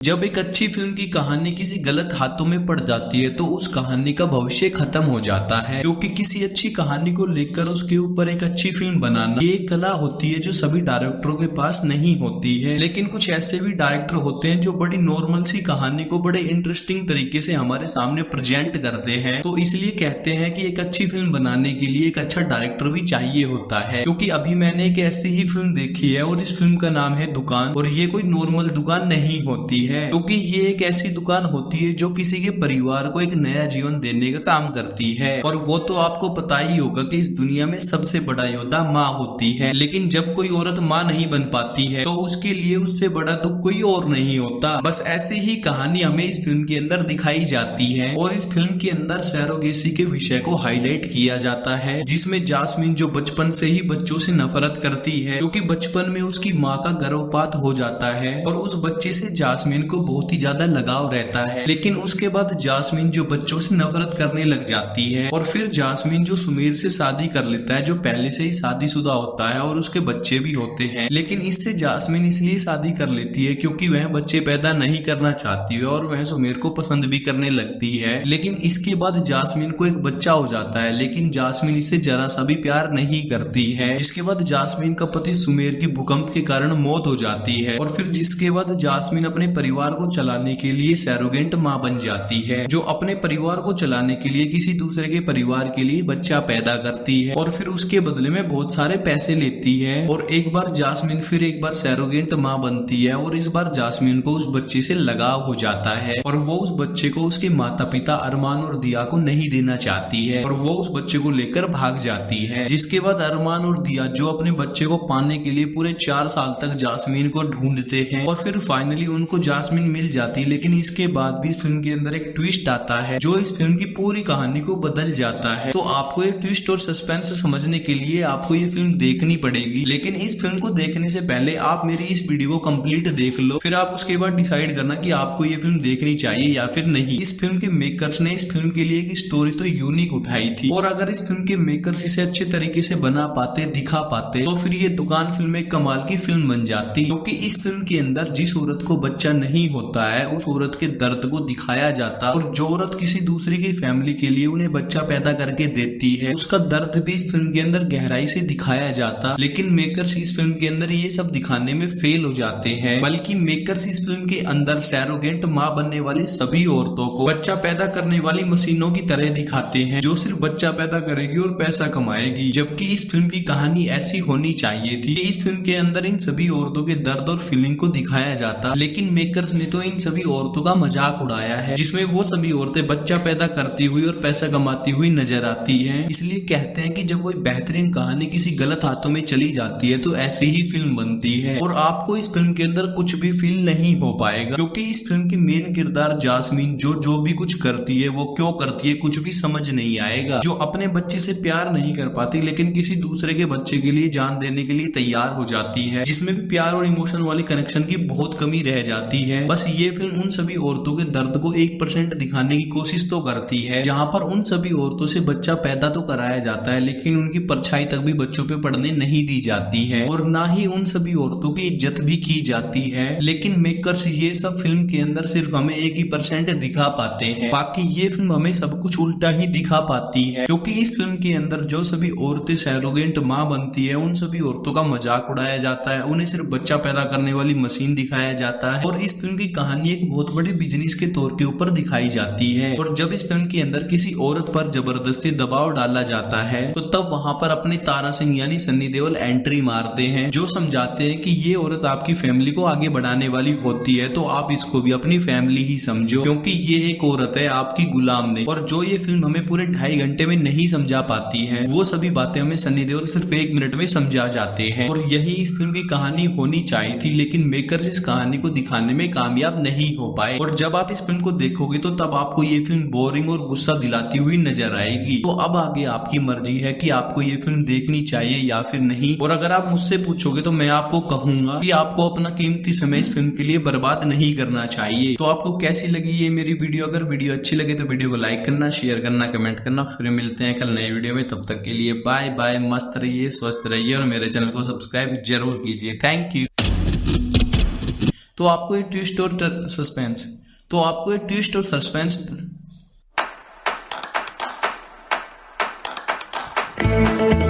जब एक अच्छी फिल्म की कहानी किसी गलत हाथों में पड़ जाती है तो उस कहानी का भविष्य खत्म हो जाता है, क्योंकि किसी अच्छी कहानी को लेकर उसके ऊपर एक अच्छी फिल्म बनाना ये एक कला होती है जो सभी डायरेक्टरों के पास नहीं होती है। लेकिन कुछ ऐसे भी डायरेक्टर होते हैं जो बड़ी नॉर्मल सी कहानी को बड़े इंटरेस्टिंग तरीके से हमारे सामने प्रेजेंट करते हैं। तो इसलिए कहते हैं कि एक अच्छी फिल्म बनाने के लिए एक अच्छा डायरेक्टर भी चाहिए होता है। क्योंकि अभी मैंने एक ऐसी ही फिल्म देखी है और इस फिल्म का नाम है दुकान, और ये कोई नॉर्मल दुकान नहीं होती है, क्योंकि ये एक ऐसी दुकान होती है जो किसी के परिवार को एक नया जीवन देने का काम करती है। और वो तो आपको पता ही होगा कि इस दुनिया में सबसे बड़ा योद्धा माँ होती है, लेकिन जब कोई औरत माँ नहीं बन पाती है तो उसके लिए उससे बड़ा दुख कोई और नहीं होता। बस ऐसी ही कहानी हमें इस फिल्म के अंदर दिखाई जाती है, और इस फिल्म के अंदर सरोगेसी के विषय को हाईलाइट किया जाता है, जिसमें जास्मिन जो बचपन से ही बच्चों से नफरत करती है, क्योंकि बचपन में उसकी माँ का गर्भपात हो जाता है और उस बच्चे से जास्मिन को बहुत ही ज्यादा लगाव रहता है। लेकिन उसके बाद जास्मिन जो बच्चों से नफरत करने लग जाती है, और फिर जास्मिन जो सुमीर से शादी कर लेता है, जो पहले से ही शादीशुदा होता है और उसके बच्चे भी होते हैं। लेकिन इससे जास्मिन इसलिए शादी कर लेती है क्योंकि वह बच्चे पैदा नहीं करना चाहती है और वह सुमीर को पसंद भी करने लगती है। लेकिन इसके बाद जास्मिन को एक बच्चा हो जाता है, लेकिन जास्मिन इससे जरा सा भी प्यार नहीं करती है। जिसके बाद जास्मिन का पति सुमीर की भूकंप के कारण मौत हो जाती है, और फिर जिसके बाद जास्मिन अपने परिवार को चलाने के लिए सरोगेट माँ बन जाती है, जो अपने परिवार को चलाने के लिए किसी दूसरे के परिवार के लिए बच्चा पैदा करती है और फिर उसके बदले में बहुत सारे पैसे लेती है। और एक बार जास्मिन फिर एक बार सरोगेट माँ बनती है, और इस बार जास्मिन को उस बच्चे से लगाव हो जाता है, और वो उस बच्चे को उसके माता पिता अरमान और दिया को नहीं देना चाहती है, और वो उस बच्चे को लेकर भाग जाती है। जिसके बाद अरमान और दिया जो अपने बच्चे को पाने के लिए पूरे 4 साल तक जास्मिन को ढूंढते हैं, और फिर फाइनली उनको जास्मिन मिल जाती है। लेकिन इसके बाद भी इस फिल्म के अंदर एक ट्विस्ट आता है जो इस फिल्म की पूरी कहानी को बदल जाता है। तो आपको ये ट्विस्ट और सस्पेंस समझने के लिए आपको ये फिल्म देखनी पड़ेगी। लेकिन इस फिल्म को देखने से पहले आप मेरी इस वीडियो को कंप्लीट देख लो, फिर आप उसके बाद डिसाइड करना कि आपको ये फिल्म देखनी चाहिए या फिर नहीं। इस फिल्म के मेकर्स ने इस फिल्म के लिए एक स्टोरी तो यूनिक उठाई थी, और अगर इस फिल्म के मेकर्स इसे अच्छे तरीके से बना पाते, दिखा पाते, तो फिर ये दुकान फिल्म एक कमाल की फिल्म बन जाती। क्योंकि इस फिल्म के अंदर जिस औरत को बच्चा नहीं होता है उस औरत के दर्द को दिखाया जाता, और जो औरत किसी दूसरी की फैमिली के लिए उन्हें बच्चा पैदा करके देती है उसका दर्द भी इस फिल्म के अंदर गहराई से दिखाया जाता। लेकिन मेकर्स इस फिल्म के अंदर ये सब दिखाने में फेल हो जाते हैं, बल्कि मेकर्स इस फिल्म के अंदर सरोगेट माँ बनने वाली सभी औरतों को बच्चा पैदा करने वाली मशीनों की तरह दिखाते हैं, जो सिर्फ बच्चा पैदा करेगी और पैसा कमाएगी। जबकि इस फिल्म की कहानी ऐसी होनी चाहिए थी कि इस फिल्म के अंदर इन सभी औरतों के दर्द और फीलिंग को दिखाया जाता। लेकिन मेकर्स ने तो इन सभी औरतों का मजाक उड़ाया है, जिसमें वो सभी औरतें बच्चा पैदा करती हुई और पैसा कमाती हुई नजर आती हैं। इसलिए कहते हैं कि जब कोई बेहतरीन कहानी किसी गलत हाथों में चली जाती है तो ऐसी ही फिल्म बनती है, और आपको इस फिल्म के अंदर कुछ भी फील नहीं हो पाएगा, क्योंकि इस फिल्म की मेन किरदार जास्मिन जो भी कुछ करती है वो क्यों करती है कुछ भी समझ नहीं आएगा। जो अपने बच्चे से प्यार नहीं कर पाती लेकिन किसी दूसरे के बच्चे के लिए जान देने के लिए तैयार हो जाती है, जिसमें भी प्यार और इमोशन वाले कनेक्शन की बहुत कमी रह जाती है। बस ये फिल्म उन सभी औरतों के दर्द को 1% दिखाने की कोशिश तो करती है, जहाँ पर उन सभी औरतों से बच्चा पैदा तो कराया जाता है लेकिन उनकी परछाई तक भी बच्चों पे पड़ने नहीं दी जाती है, और ना ही उन सभी औरतों की इज्जत भी की जाती है। लेकिन मेकर्स ये सब फिल्म के अंदर सिर्फ हमें 1% दिखा पाते हैं, बाकी ये फिल्म हमें सब कुछ उल्टा ही दिखा पाती है। क्योंकि इस फिल्म के अंदर जो सभी औरतें सरोगेट माँ बनती है उन सभी औरतों का मजाक उड़ाया जाता है, उन्हें सिर्फ बच्चा पैदा करने वाली मशीन दिखाया जाता है, और इस फिल्म की कहानी एक बहुत बड़ी बिजनेस के तौर के ऊपर दिखाई जाती है। और जब इस फिल्म के अंदर किसी औरत पर जबरदस्ती दबाव डाला जाता है तो तब वहां पर अपने तारा सिंह यानी सन्नी देओल एंट्री मारते हैं, जो समझाते हैं कि ये औरत आपकी फैमिली को आगे बढ़ाने वाली होती है तो आप इसको भी अपनी फैमिली ही समझो, क्योंकि ये एक औरत है, आपकी गुलाम नहीं। और जो ये फिल्म हमें पूरे 2.5 घंटे में नहीं समझा पाती है वो सभी बातें हमें सन्नी देओल सिर्फ 1 मिनट में समझा जाते हैं, और यही इस फिल्म की कहानी होनी चाहिए थी। लेकिन मेकर्स इस कहानी को दिखाने में कामयाब नहीं हो पाए, और जब आप इस फिल्म को देखोगे तो तब आपको ये फिल्म बोरिंग और गुस्सा दिलाती हुई नजर आएगी। तो अब आगे आपकी मर्जी है कि आपको ये फिल्म देखनी चाहिए या फिर नहीं। और अगर आप मुझसे पूछोगे तो मैं आपको कहूंगा कि आपको अपना कीमती समय इस फिल्म के लिए बर्बाद नहीं करना चाहिए। तो आपको कैसी लगी ये मेरी वीडियो? अगर वीडियो अच्छी लगे तो वीडियो को लाइक करना, शेयर करना, कमेंट करना। फिर मिलते हैं कल नए वीडियो में, तब तक के लिए बाय बाय। मस्त रहिए, स्वस्थ रहिए, और मेरे चैनल को सब्सक्राइब जरूर कीजिए। Thank you. तो आपको ये ट्विस्ट और सस्पेंस